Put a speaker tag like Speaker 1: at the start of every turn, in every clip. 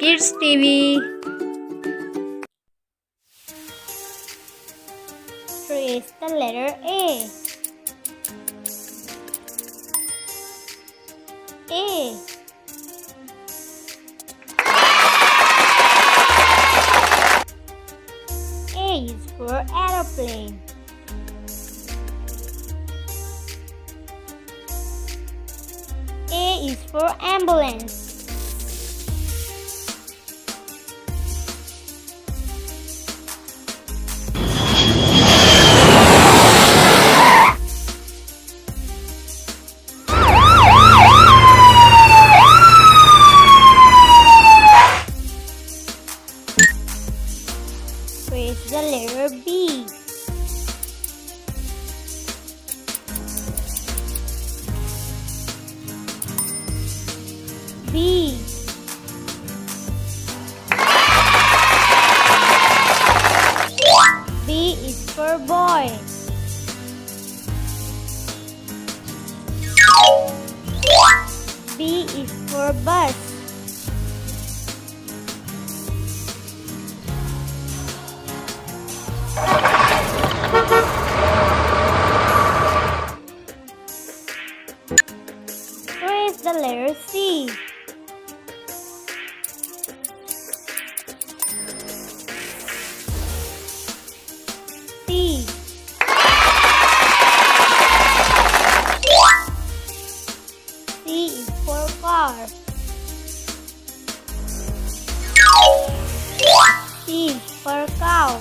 Speaker 1: Kids TV.
Speaker 2: Trace the letter A. A. A is for aeroplane. A is for ambulance. Trace the letter B. B. B is for boy. B is for bus. Trace the letter C. C. C is for car. C is for cow.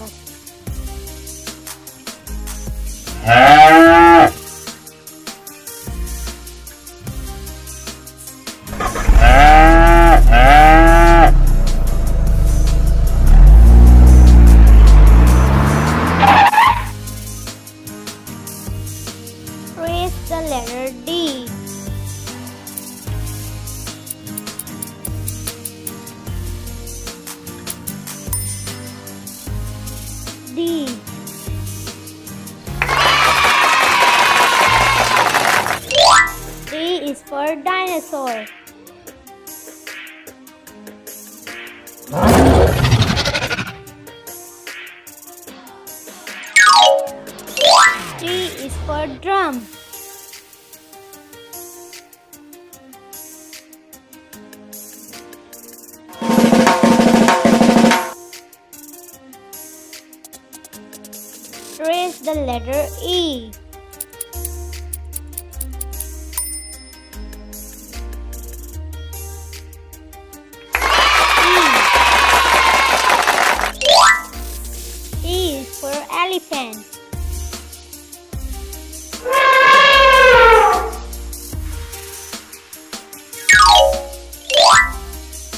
Speaker 2: Trace the letter D. D. D is for dinosaur. D is for drum. Trace the letter E. E is for elephant.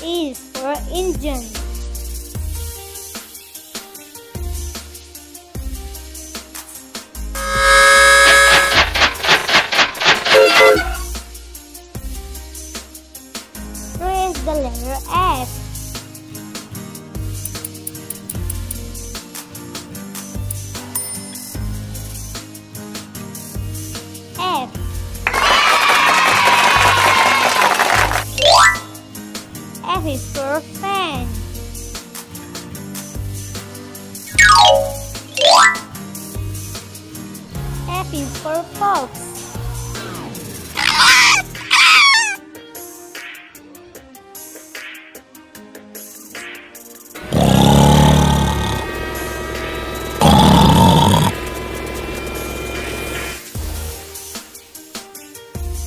Speaker 2: E is for engine. Trace the letter F. F. F is for fan. F is for fox.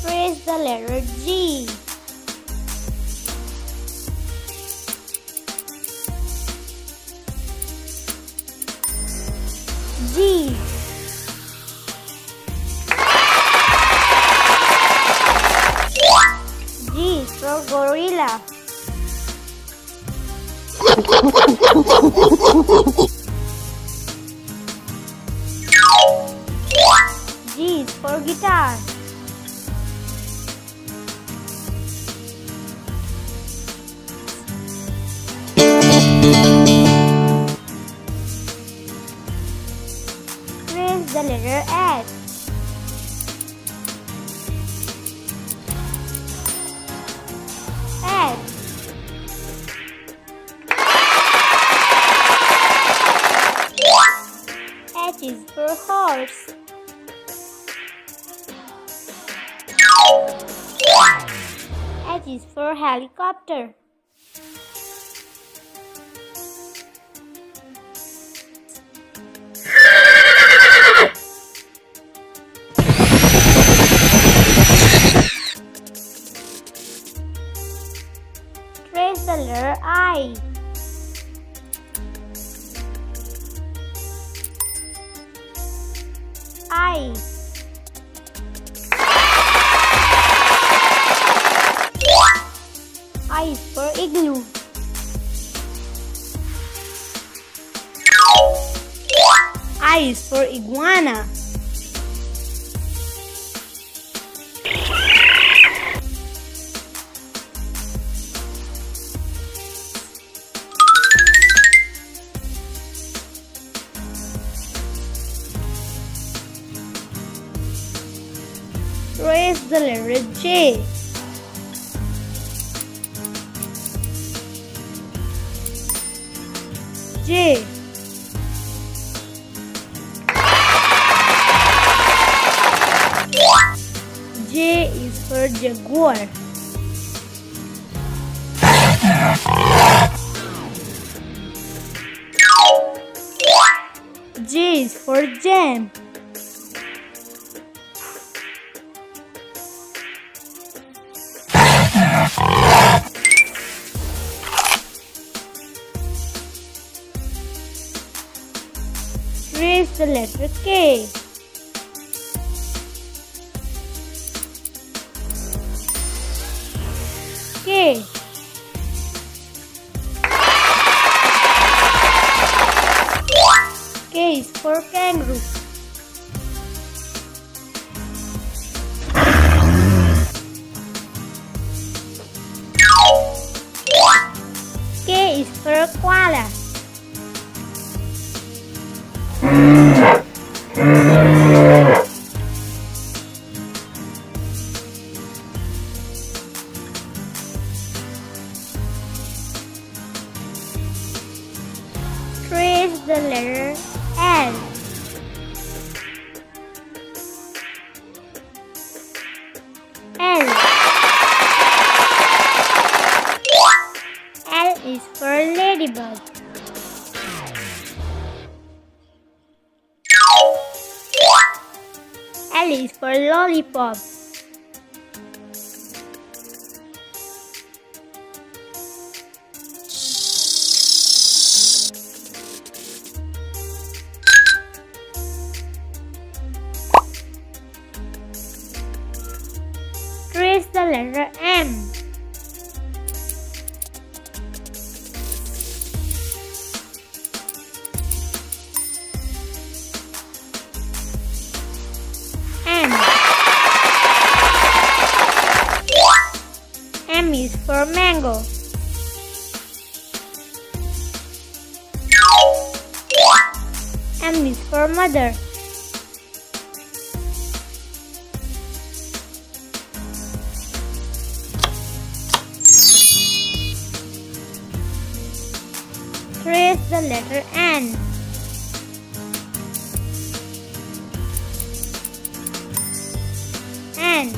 Speaker 2: Trace the letter G. G. G is for gorilla. G is for guitar. Trace the letter H. H. H is for horse. H is for helicopter. Trace the letter I. I. I is for igloo. I is for iguana. Trace the letter J. J. J is for jaguar. J is for jam. Trace the letter K. K. K is for kangaroo. K is for koala. Trace the letter L. L. L is for ladybug. L is for lollipop. Trace the letter M. M. M is for mango. M is for mother. Trace the letter N. N.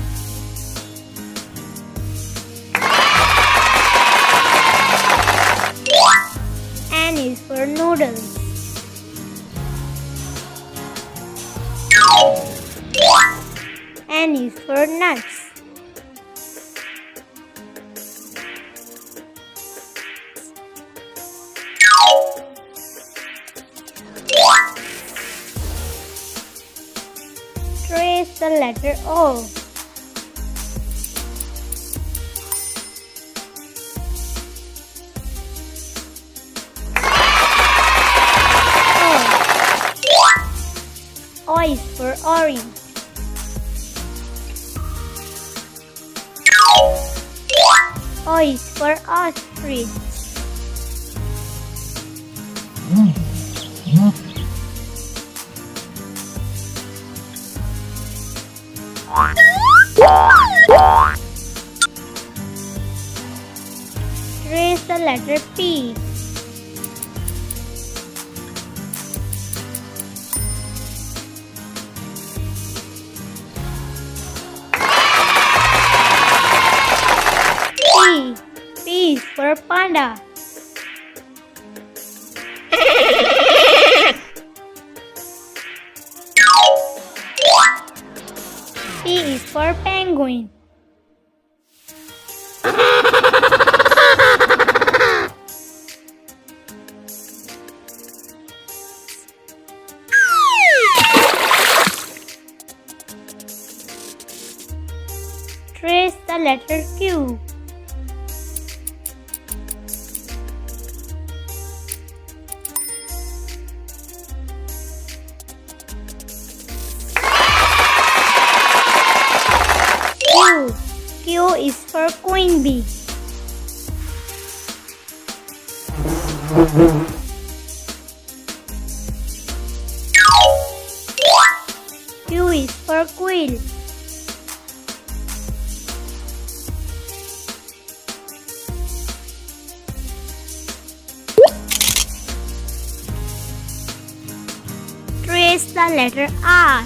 Speaker 2: N is for noodles. N is for nuts. Trace the letter O. O is for orange. O is for ostrich. Trace the letter P. panda. P is for penguin. Trace the letter Q. Q. Q is for queen bee. Q is for quill. Trace the letter R.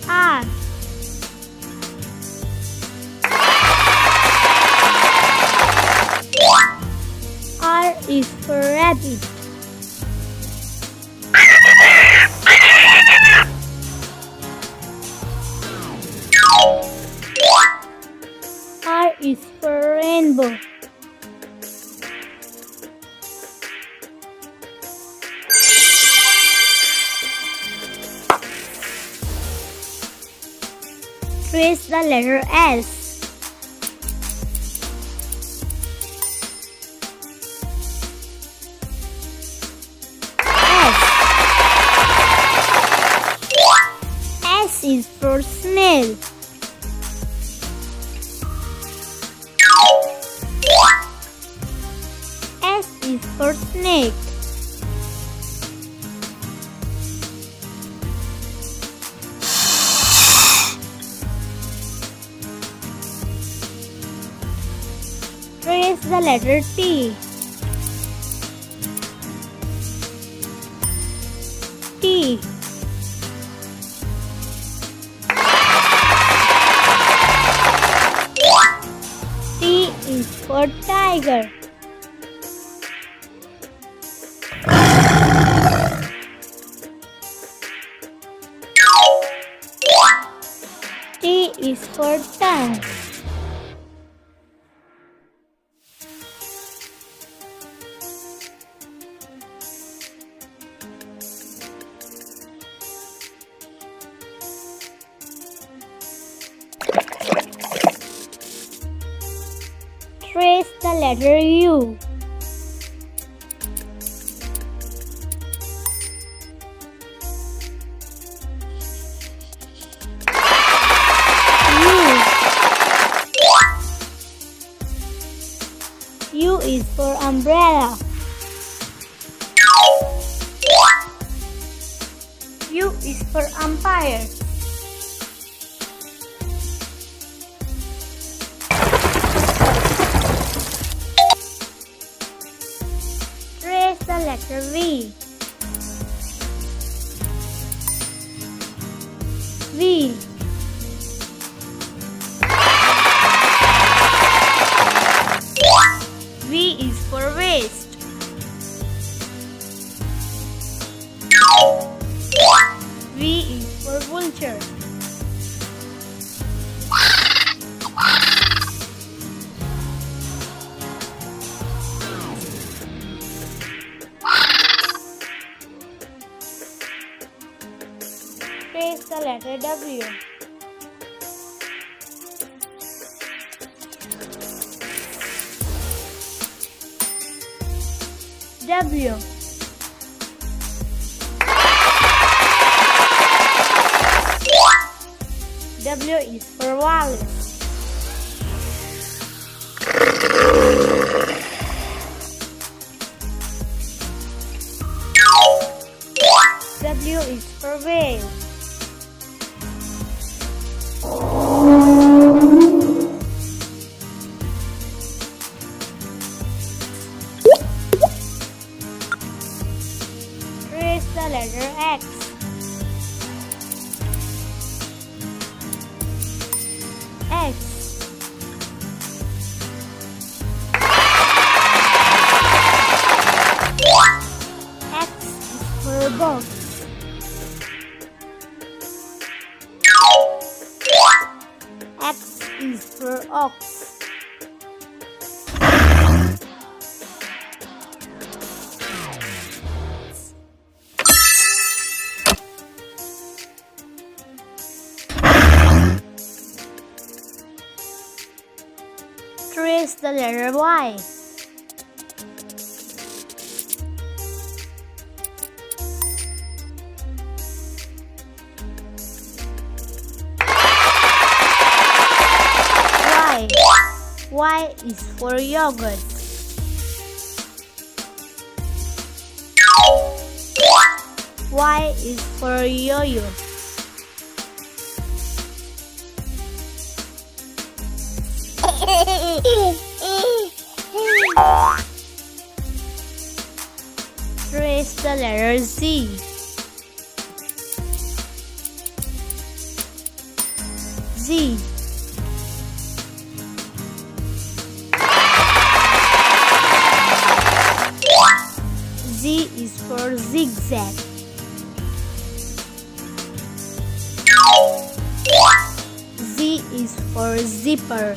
Speaker 2: R. R is for rabbit. R is for rainbow. Trace the letter S. S is for snail. S is for snake. Trace the letter T. T. T is for tiger. T is for tongue. Trace the letter U. U is for umbrella. U is for umpire. Trace the letter V. V. V is for waist. V is for vulture. Trace the letter W. W. W is for wallet. W is for whale. Trace the letter X. X. ox. Trace the letter Y. Y. Y is for yogurt. Y is for yo-yo. Trace the letter Z. Z. Z is for zigzag. Z is for zipper.